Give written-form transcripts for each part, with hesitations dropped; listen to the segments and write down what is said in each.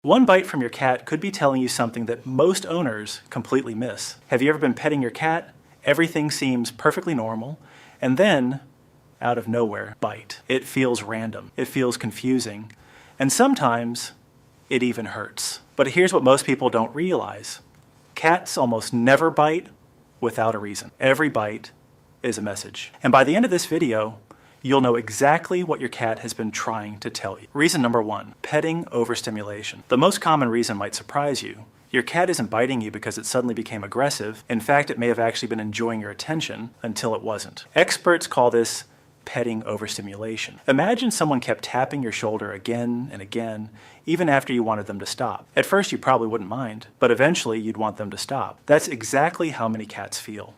One bite from your cat could be telling you something that most owners completely miss. Have you ever been petting your cat? Everything seems perfectly normal, and then, out of nowhere, bite. It feels random. It feels confusing. And sometimes, it even hurts. But here's what most people don't realize. Cats almost never bite without a reason. Every bite is a message. And by the end of this video, you'll know exactly what your cat has been trying to tell you. Reason number 1, petting overstimulation. The most common reason might surprise you. Your cat isn't biting you because it suddenly became aggressive. In fact, it may have actually been enjoying your attention until it wasn't. Experts call this petting overstimulation. Imagine someone kept tapping your shoulder again and again, even after you wanted them to stop. At first, you probably wouldn't mind, but eventually you'd want them to stop. That's exactly how many cats feel.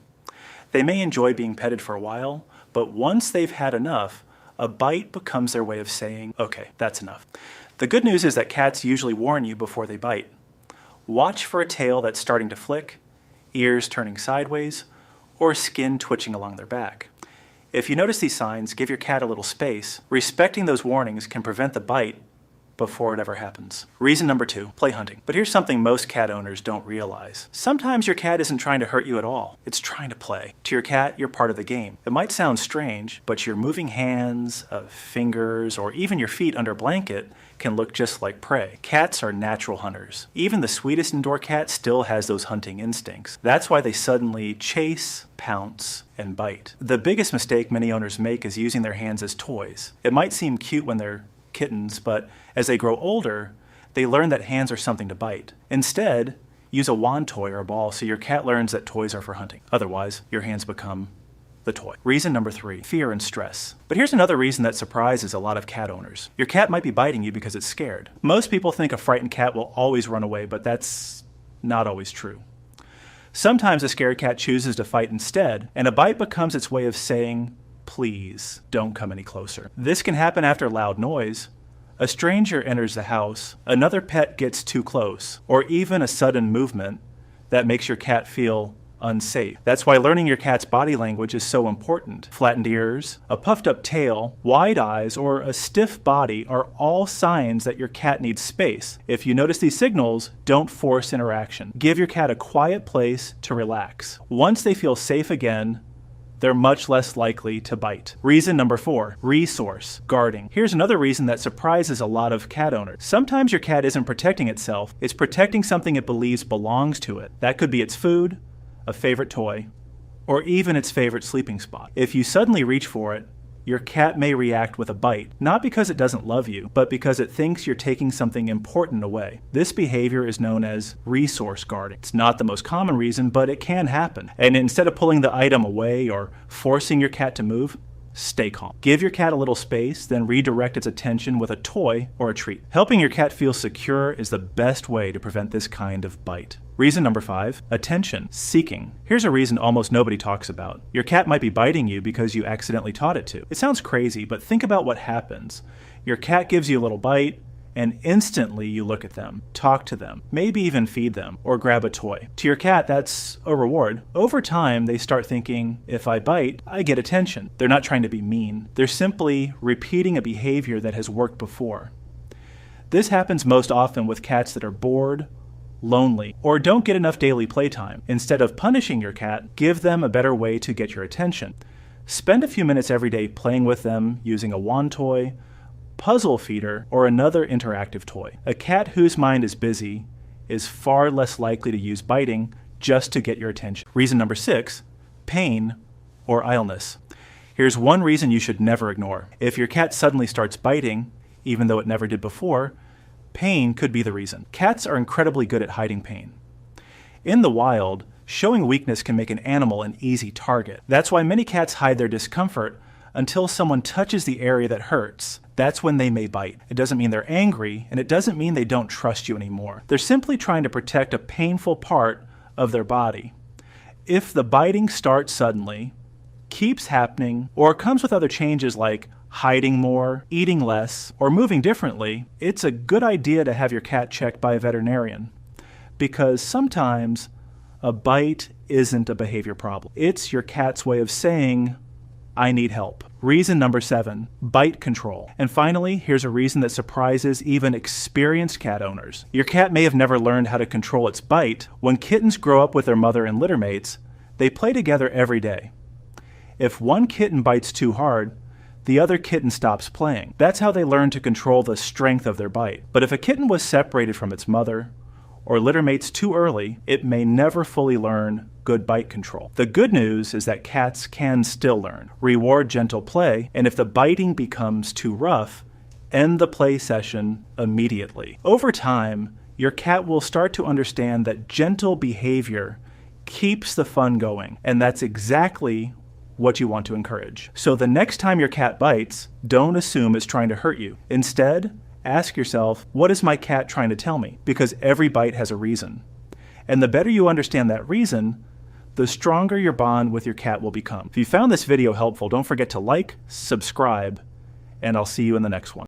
They may enjoy being petted for a while, but once they've had enough, a bite becomes their way of saying, okay, that's enough. The good news is that cats usually warn you before they bite. Watch for a tail that's starting to flick, ears turning sideways, or skin twitching along their back. If you notice these signs, give your cat a little space. Respecting those warnings can prevent the bite before it ever happens. Reason number 2, play hunting. But here's something most cat owners don't realize. Sometimes your cat isn't trying to hurt you at all. It's trying to play. To your cat, you're part of the game. It might sound strange, but your moving hands, fingers, or even your feet under a blanket can look just like prey. Cats are natural hunters. Even the sweetest indoor cat still has those hunting instincts. That's why they suddenly chase, pounce, and bite. The biggest mistake many owners make is using their hands as toys. It might seem cute when they're kittens, but as they grow older, they learn that hands are something to bite. Instead, use a wand toy or a ball so your cat learns that toys are for hunting. Otherwise, your hands become the toy. Reason number 3, fear and stress. But here's another reason that surprises a lot of cat owners. Your cat might be biting you because it's scared. Most people think a frightened cat will always run away, but that's not always true. Sometimes a scared cat chooses to fight instead, and a bite becomes its way of saying, please don't come any closer. This can happen after loud noise, a stranger enters the house, another pet gets too close, or even a sudden movement that makes your cat feel unsafe. That's why learning your cat's body language is so important. Flattened ears, a puffed up tail, wide eyes, or a stiff body are all signs that your cat needs space. If you notice these signals, don't force interaction. Give your cat a quiet place to relax. Once they feel safe again, they're much less likely to bite. Reason number 4, resource, guarding. Here's another reason that surprises a lot of cat owners. Sometimes your cat isn't protecting itself, it's protecting something it believes belongs to it. That could be its food, a favorite toy, or even its favorite sleeping spot. If you suddenly reach for it, your cat may react with a bite, not because it doesn't love you, but because it thinks you're taking something important away. This behavior is known as resource guarding. It's not the most common reason, but it can happen. And instead of pulling the item away or forcing your cat to move, stay calm. Give your cat a little space, then redirect its attention with a toy or a treat. Helping your cat feel secure is the best way to prevent this kind of bite. Reason number 5, attention, seeking. Here's a reason almost nobody talks about. Your cat might be biting you because you accidentally taught it to. It sounds crazy, but think about what happens. Your cat gives you a little bite, and instantly you look at them, talk to them, maybe even feed them, or grab a toy. To your cat, that's a reward. Over time, they start thinking, if I bite, I get attention. They're not trying to be mean. They're simply repeating a behavior that has worked before. This happens most often with cats that are bored, lonely, or don't get enough daily playtime. Instead of punishing your cat, give them a better way to get your attention. Spend a few minutes every day playing with them using a wand toy, puzzle feeder, or another interactive toy. A cat whose mind is busy is far less likely to use biting just to get your attention. Reason number 6, pain or illness. Here's one reason you should never ignore. If your cat suddenly starts biting, even though it never did before, pain could be the reason. Cats are incredibly good at hiding pain. In the wild, showing weakness can make an animal an easy target. That's why many cats hide their discomfort until someone touches the area that hurts. That's when they may bite. It doesn't mean they're angry, and it doesn't mean they don't trust you anymore. They're simply trying to protect a painful part of their body. If the biting starts suddenly, keeps happening, or comes with other changes like hiding more, eating less, or moving differently, it's a good idea to have your cat checked by a veterinarian. Because sometimes a bite isn't a behavior problem. It's your cat's way of saying, I need help. Reason number 7, bite control. And finally, here's a reason that surprises even experienced cat owners. Your cat may have never learned how to control its bite. When kittens grow up with their mother and litter mates, they play together every day. If one kitten bites too hard, the other kitten stops playing. That's how they learn to control the strength of their bite. But if a kitten was separated from its mother or litter mates too early, it may never fully learn good bite control. The good news is that cats can still learn. Reward gentle play, and if the biting becomes too rough, end the play session immediately. Over time, your cat will start to understand that gentle behavior keeps the fun going, and that's exactly what you want to encourage. So the next time your cat bites, don't assume it's trying to hurt you. Instead, ask yourself, what is my cat trying to tell me? Because every bite has a reason. And the better you understand that reason, the stronger your bond with your cat will become. If you found this video helpful, don't forget to like, subscribe, and I'll see you in the next one.